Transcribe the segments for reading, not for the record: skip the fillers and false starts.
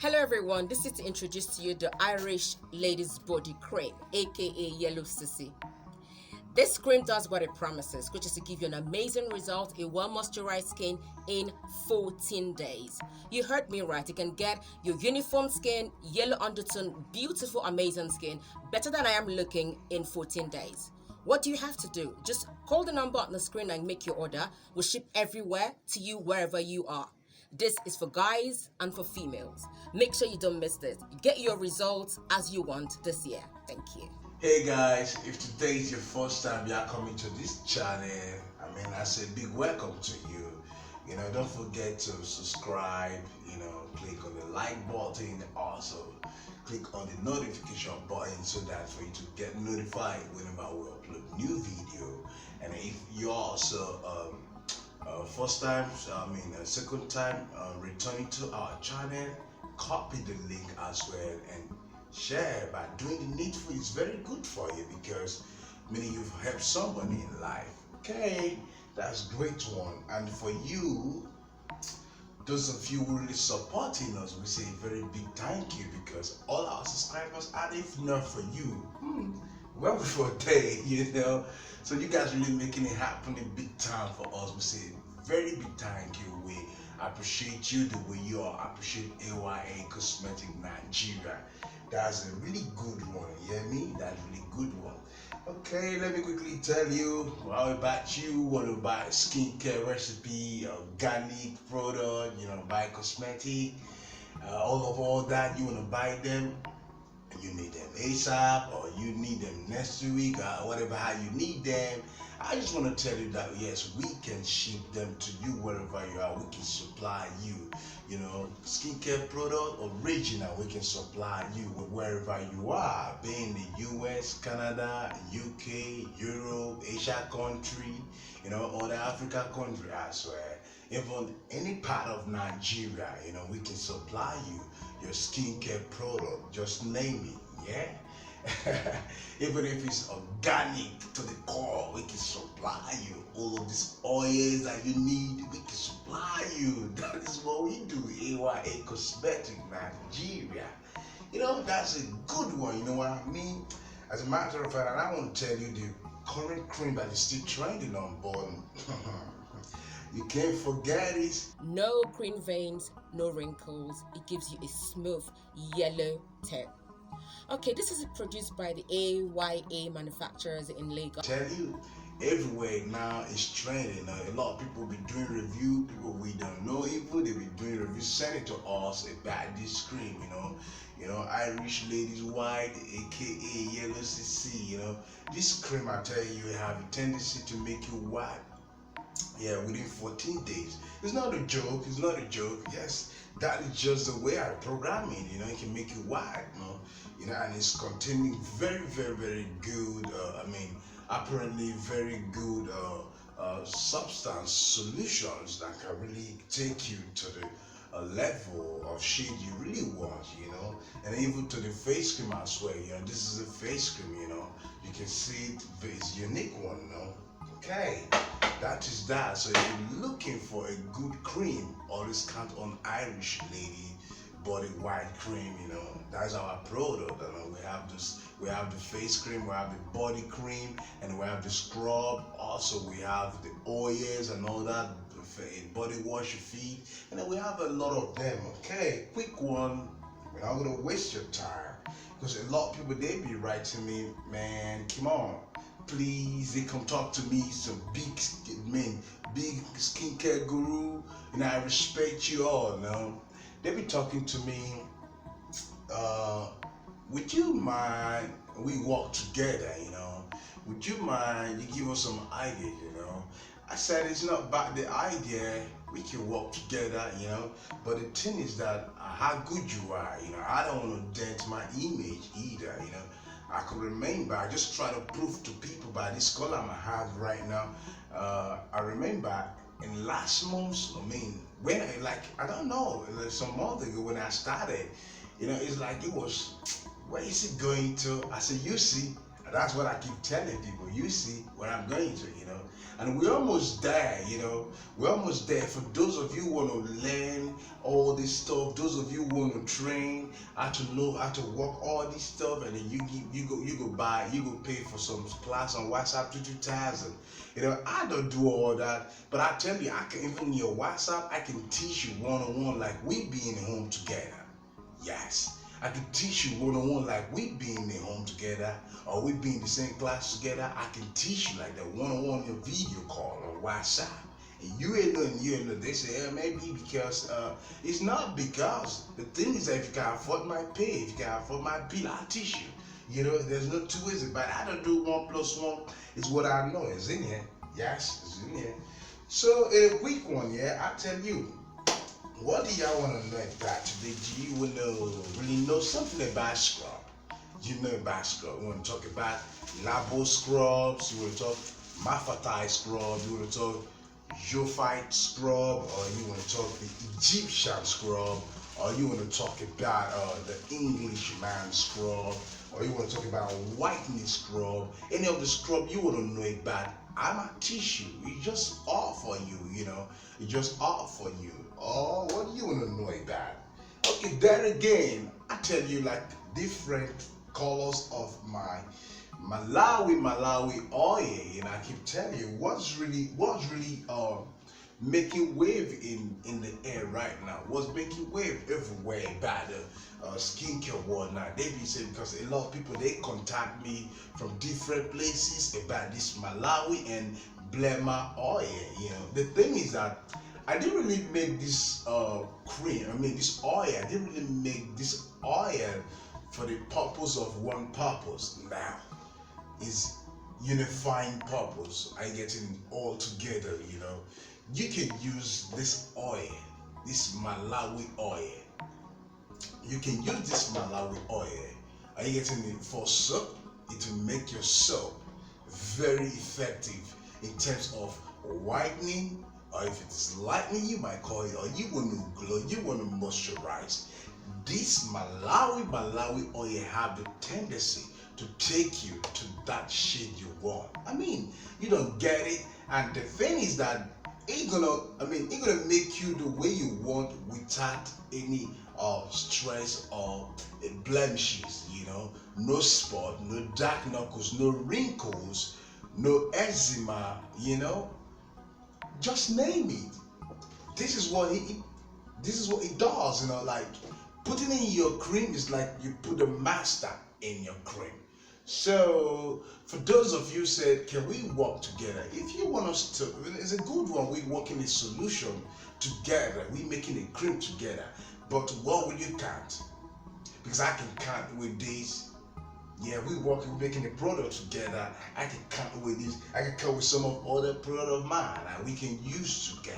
Hello everyone, this is to introduce to you the Irish Ladies Body Cream, aka Yellow Sissy. This cream does what it promises, which is to give you an amazing result, a well moisturized skin in 14 days. You heard me right, you can get your uniform skin, yellow undertone, beautiful, amazing skin, better than I am looking in 14 days. What do you have to do? Just call the number on the screen and make your order. We'll ship everywhere to you wherever you are. This is for guys and for females. Make sure you don't miss this. Get your results as you want this year. Thank you. Hey guys, if today is your first time you are coming to this channel, I say big welcome to you. Don't forget to subscribe, click on the like button, also click on the notification button so that for you to get notified whenever we upload new video. And if you're also first time, second time returning to our channel, copy the link as well and share. By doing the needful is very good for you because meaning you've helped somebody in life. Okay, that's great one. And for you, those of you who really supporting us, we say a very big thank you because all our subscribers, and if not for you, well before day, so you guys really making it happen in big time for us. We say very big thank you. We appreciate you the way you are. Appreciate AYA Cosmetic Nigeria. That's a really good one. You hear me? That's a really good one. Okay, let me quickly tell you how about you want to buy a skincare recipe, organic product, buy cosmetic, all that you want to buy them. You need them ASAP or you need them next week or whatever how you need them. I just want to tell you that yes, we can ship them to you wherever you are. We can supply you, skincare product original. We can supply you wherever you are, being the US, Canada, UK, Europe, Asia country, other Africa country as well. Even any part of Nigeria, we can supply you your skincare product. Just name it, yeah. Even if it's organic to the core, we can supply you all of these oils that you need. We can supply you. That is what we do. AYA Cosmetic Nigeria. That's a good one. You know what I mean? As a matter of fact, and I want to tell you the current cream that is still trending on board. You can't forget it. No green veins, no wrinkles. It gives you a smooth yellow tint. Okay, this is produced by the AYA manufacturers in Lagos. Tell you, everywhere now is trending. A lot of people be doing review. People we don't know even they be doing review. Send it to us about this cream. Irish Ladies White, aka Yellow CC. This cream, I tell you, have a tendency to make you white. Yeah, within 14 days. It's not a joke. It's not a joke. Yes, that is just the way I program it. It can make you white. And it's containing very, very, very good. Apparently very good substance solutions that can really take you to the level of shade you really want. And even to the face cream as well. This is a face cream. You can see it's a unique one. Okay, that is that. So if you're looking for a good cream, always count on Irish Lady Body White Cream. That's our product. We have the face cream, we have the body cream, and we have the scrub. Also, we have the oils and all that, body wash your feet, and then we have a lot of them. Okay, quick one. We're not gonna waste your time because a lot of people they be writing me, man, come on. Please, they come talk to me, some big skincare guru, I respect you all, They be talking to me, would you mind, we work together, would you mind, you give us some ideas, I said it's not about the idea, we can work together, but the thing is that how good you are, I don't want to dent my image either, I could remember, I just try to prove to people by this color I have right now. I remember in last month, when I don't know, some month ago when I started, it's like it was, where is it going to? I said, you see, And that's what I keep telling people. You see where I'm going to, and we're almost there, we're almost there. For those of you who want to learn all this stuff, those of you who want to train how to know how to work all this stuff, and then you go pay for some class on WhatsApp 2,000. I don't do all that, but I tell you, I can, even your WhatsApp, I can teach you one-on-one like we being home together. Yes, I can teach you one-on-one like we being in home together, or we be in the same class together. I can teach you like that one-on-one in a video call on WhatsApp. And you ain't know. They say, maybe because it's not because. The thing is that if you can afford my pay, if you can afford my bill, I'll teach you. There's no two ways about it. I don't do 1 + 1. It's what I know. It's in here. Yes, it's in here. So in a quick one, I tell you, what do y'all want to know about today? Do you want to really know something about scrub? You know about scrub. You want to talk about Labo scrubs? You want to talk Mafatai scrub? You want to talk Zophite scrub? Or you want to talk the Egyptian scrub? Or you want to talk about the Englishman scrub? Or you want to talk about whitening scrub? Any of the scrub you want to know about, I'ma teach you. It's just all for you, It's just all for you. Oh, what do you want to know about? Okay, then again, I tell you like different colors of my Malawi oil, I keep telling you what's really making wave in the air right now. What's making wave everywhere about the skincare world now. They be saying, because a lot of people, they contact me from different places about this Malawi and Blema oil. The thing is that I didn't really make this cream. This oil. I didn't really make this oil for the purpose of one purpose. Now, is unifying purpose. I get it all together. You can use this oil, this Malawi oil. You can use this Malawi oil. Are you getting it for soap? It will make your soap very effective in terms of whitening, or if it is lightening, you might call it, or you want to glow, you want to moisturize. This Malawi oil have the tendency to take you to that shade you want. You don't get it, and the thing is that it's gonna make you the way you want without any stress or blemishes. No spot, no dark knuckles, no wrinkles, no eczema. Just name it. This is what it does. Like putting in your cream is like you put a master in your cream. So for those of you said, can we work together? If you want us to, it's a good one. We working a solution together. We making a cream together. But what will you count? Because I can count with this. Yeah, we're making a product together. I can count with this. I can count with some of other product of mine that we can use together.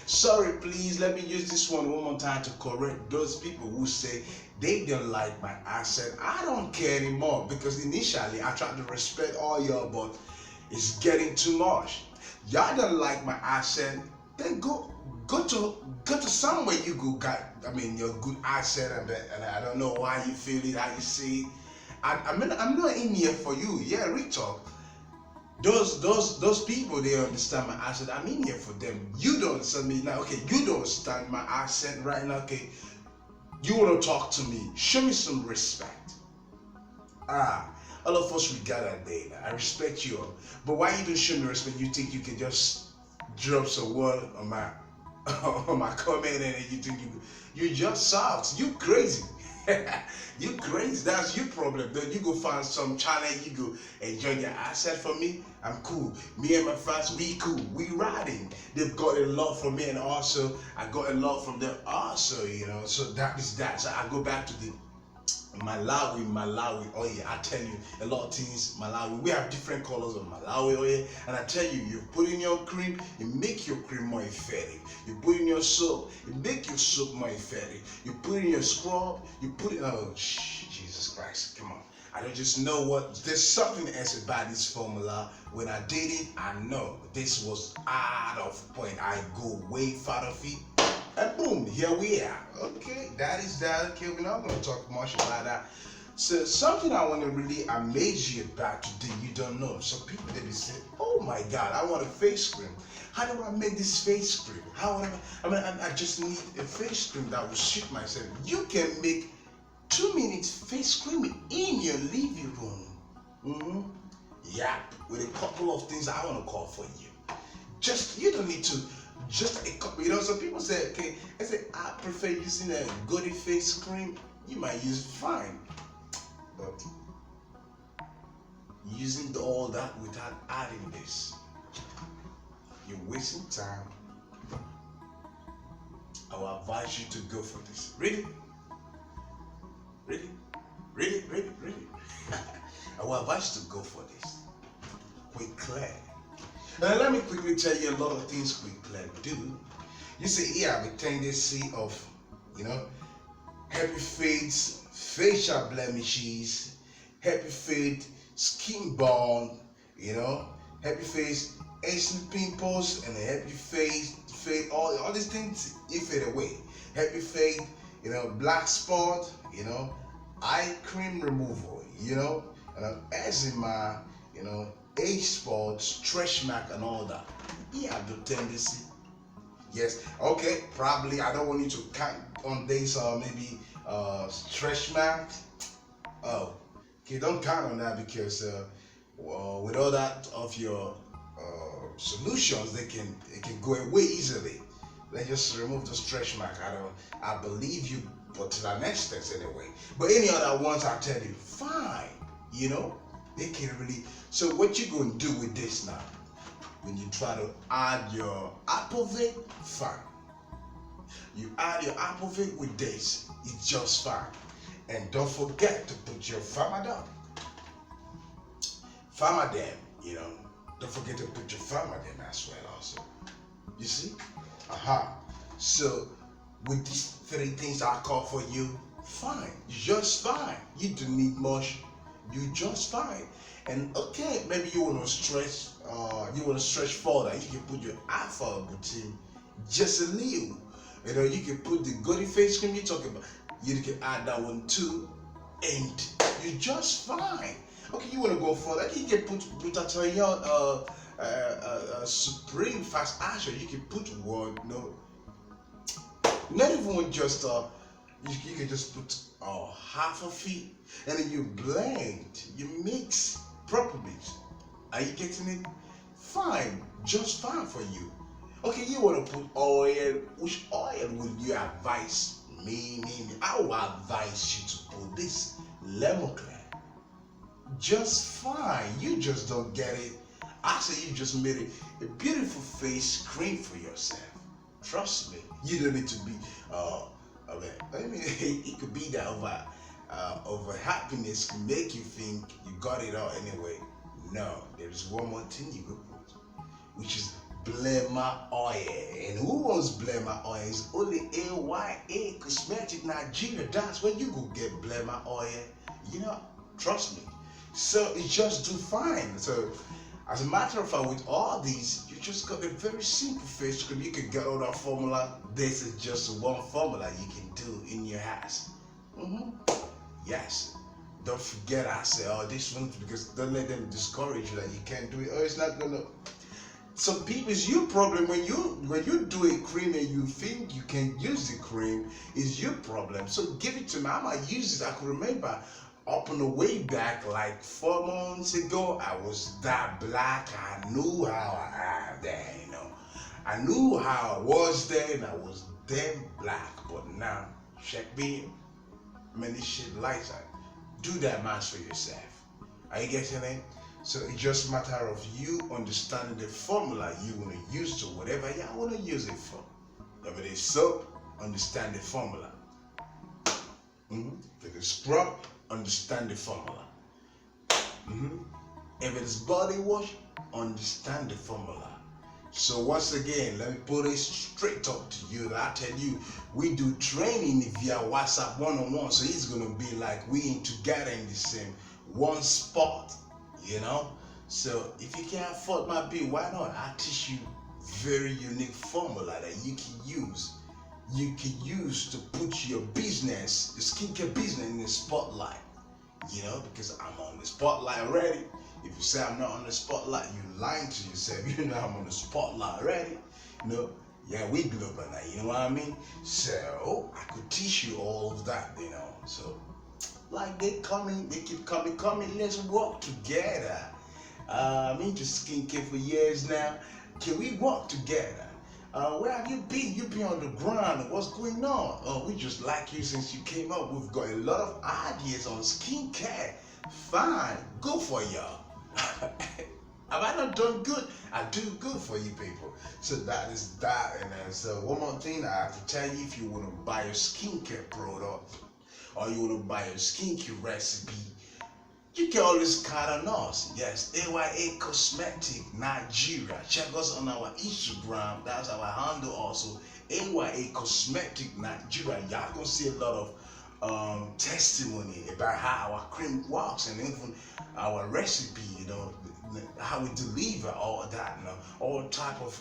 Sorry, please, let me use this one more time to correct those people who say they don't like my accent. I don't care anymore, because initially I tried to respect all y'all, but it's getting too much. Y'all don't like my accent, then go to somewhere you go got your good accent, and I don't know why you feel it, how you see it. I'm not in here for you. Yeah, real talk. Those people, they understand my accent. I'm in here for them. You don't understand me now. Okay, you don't understand my accent right now. Okay, you want to talk to me? Show me some respect. All of us, we got that day. I respect you all. But why you don't show me respect? You think you can just drop some word on my on my comment, and you think you just soft? You crazy? You crazy? That's your problem. Then you go find some channel, you go enjoy your asset for me. I'm cool. Me and my friends, we cool. We riding. They've got a lot from me, and also I got a lot from them also, So that is that. So I go back to the Malawi oil. I tell you a lot of things. Malawi, we have different colors of Malawi oil, and I tell you, you put in your cream, it make your cream more effective. You put in your soap, it make your soap more effective. You put in your scrub, you put it. Oh, Jesus Christ! Come on. I don't just know what. There's something else about this formula. When I did it, I know this was out of point. I go way far of it. And boom, here we are. Okay, that is that. Okay, we're not going to talk much about that. So something I want to really amaze you about today, you don't know. Some people they be say, "Oh my God, I want a face cream. How do I make this face cream? How would I just need a face cream that will suit myself." You can make 2 minutes face cream in your living room. Yeah, with a couple of things I want to call for you. Just you don't need to. Just a couple. Some people say, okay, I prefer using a Goody face cream. You might use it fine. But using all that without adding this, you're wasting time. I will advise you to go for this. Really? I will advise you to go for this. Quick Claire. Now let me quickly tell you a lot of things Quick Claire do. You see, here I have a tendency of, happy fades, facial blemishes, happy fade, skin burn, happy face, acne pimples, and a happy face, fade, all these things, you fade away. Happy fade, black spot, eye cream removal, eczema, age spots, stretch mark, and all that. You have the tendency. Yes, okay, probably I don't want you to count on this or maybe stretch mark. Oh, okay, don't count on that because with all that of your solutions, they can go away easily. Let's just remove the stretch mark. I believe you, but to that extent anyway. But any other ones, I tell you, fine. They can really. So what you gonna do with this now? When you try to add your Applevic, fine. You add your Applevic with this, it's just fine. And don't forget to put your Farmadam. Don't forget to put your Farmadam as well also. You see? So with these 3 things I call for you, fine. You're just fine. You don't need much. You're just fine. And okay, maybe you want to stretch. You want to stretch further. You can put your alpha routine just a little. You can put the Goody face cream you're talking about. You can add that one too, and you're just fine. Okay, you want to go further. You can put glutathione, supreme fast action. You can put one. Not even one. Just you can just put half of it, and then you blend. You mix properly. Are you getting it? Fine, just fine for you. Okay, you want to put oil. Which oil would you advise me? I will advise you to put this lemon clear. Just fine. You just don't get it. I say you just made a beautiful face cream for yourself. Trust me. You don't need to be. It could be that over happiness can make you think you got it all anyway. No, there is one more thing you could put, which is Blema oil. And who wants Blema oil? It's only AYA Cosmetic Nigeria. That's where you go get Blema oil. Trust me. So it just do fine. So as a matter of fact, with all these, you just got a very simple face cream. You can get all that formula. This is just one formula you can do in your house. Yes. Don't forget I say, this one, because don't let them discourage you that you can't do it. It's not gonna. Some people, it's your problem when you do a cream and you think you can use the cream. It's your problem. So give it to me. I might use it. I can remember up on the way back, like 4 months ago, I was that black. I knew how I am there. I knew how I was there, and I was damn black. But now, check me. Many shit lights out. Do that match for yourself. Are you getting it? So it's just a matter of you understanding the formula you want to use to whatever you want to use it for. If it is soap, understand the formula. If it is scrub, understand the formula. If it is body wash, understand the formula. So once again, let me put it straight up to you. I tell you, we do training via WhatsApp one-on-one. So it's going to be like we ain't together in the same one spot, So if you can't afford my bill, why not? I teach you very unique formula that you can use. You can use to put your business, your skincare business in the spotlight. because I'm on the spotlight already. If you say I'm not on the spotlight, you're lying to yourself. I'm on the spotlight already. Yeah, we global now, you know what I mean? So I could teach you all of that, So like they keep coming, let's work together. I'm into skincare for years now. Can we work together? Where have you been? You've been on the ground. What's going on? Oh, we just like you since you came up. We've got a lot of ideas on skincare. Fine, go for y'all. Have I not done good? I do good for you people. So that is that. And so one more thing I have to tell you, if you want to buy a skincare product or you want to buy a skincare recipe, you can always count on us. Yes, AYA Cosmetic Nigeria. Check us on our Instagram. That's our handle also. AYA Cosmetic Nigeria. Y'all gonna see a lot of testimony about how our cream works and even our recipe, how we deliver all that, all type of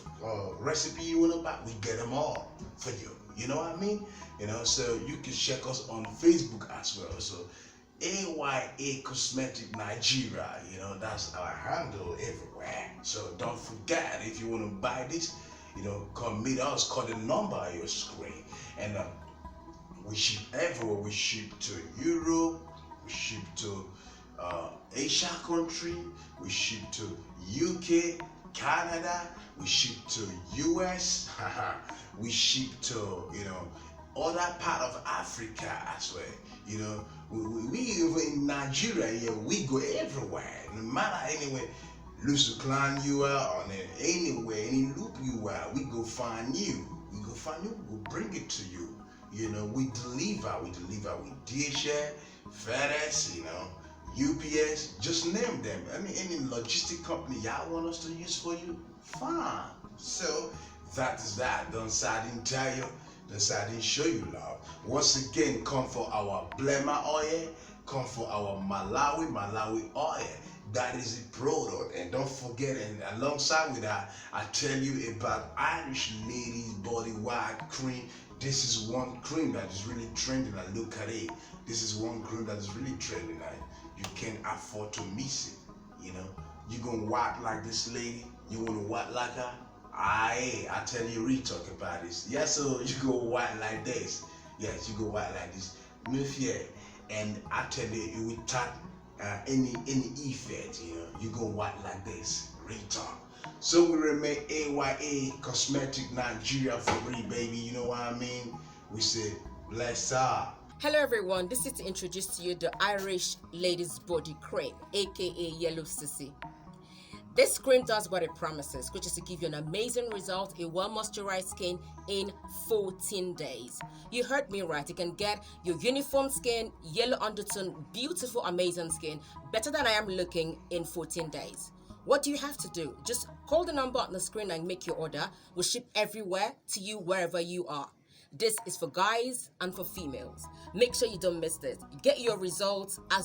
recipe you want to buy, we get them all for you. You know what I mean? So you can check us on Facebook as well. So AYA Cosmetic Nigeria, that's our handle everywhere. So don't forget, if you want to buy this, come meet us, call the number on your screen. And we ship everywhere. We ship to Europe, we ship to Asia country, we ship to UK, Canada, we ship to US, we ship to other part of Africa as well. We even in Nigeria, we go everywhere. No matter anywhere, loose clan you are, or anywhere, any loop you are, we go find you. We go find you, we go bring it to you. We deliver with DHL, FedEx, UPS, just name them. Any logistic company y'all want us to use for you, fine. So that is that. Don't didn't tell you, didn't show you love. Once again, come for our Blema oil, come for our Malawi oil. That is a product. And don't forget, and alongside with that, I tell you about Irish Ladies Body White Cream. This is one cream that is really trending. And look at it. This is one cream that is really trending. And you can't afford to miss it. You gonna white like this lady. You wanna white like her. I tell you, we talk about this. Yes, so you go white like this. Yes, you go white like this. No fear. And I tell you, it will tap any effect. You go white like this. Retalk. So we remain AYA Cosmetic Nigeria for free, baby. You know what I mean? We say bless up. Hello everyone, this is to introduce to you the Irish Ladies Body Cream, aka Yellow Sissy. This cream does what it promises, which is to give you an amazing result, a well-moisturized skin in 14 days. You heard me right. You can get your uniform skin, yellow undertone, beautiful, amazing skin, better than I am looking in 14 days. What do you have to do? Just call the number on the screen and make your order. We'll ship everywhere to you wherever you are. This is for guys and for females. Make sure you don't miss this. Get your results as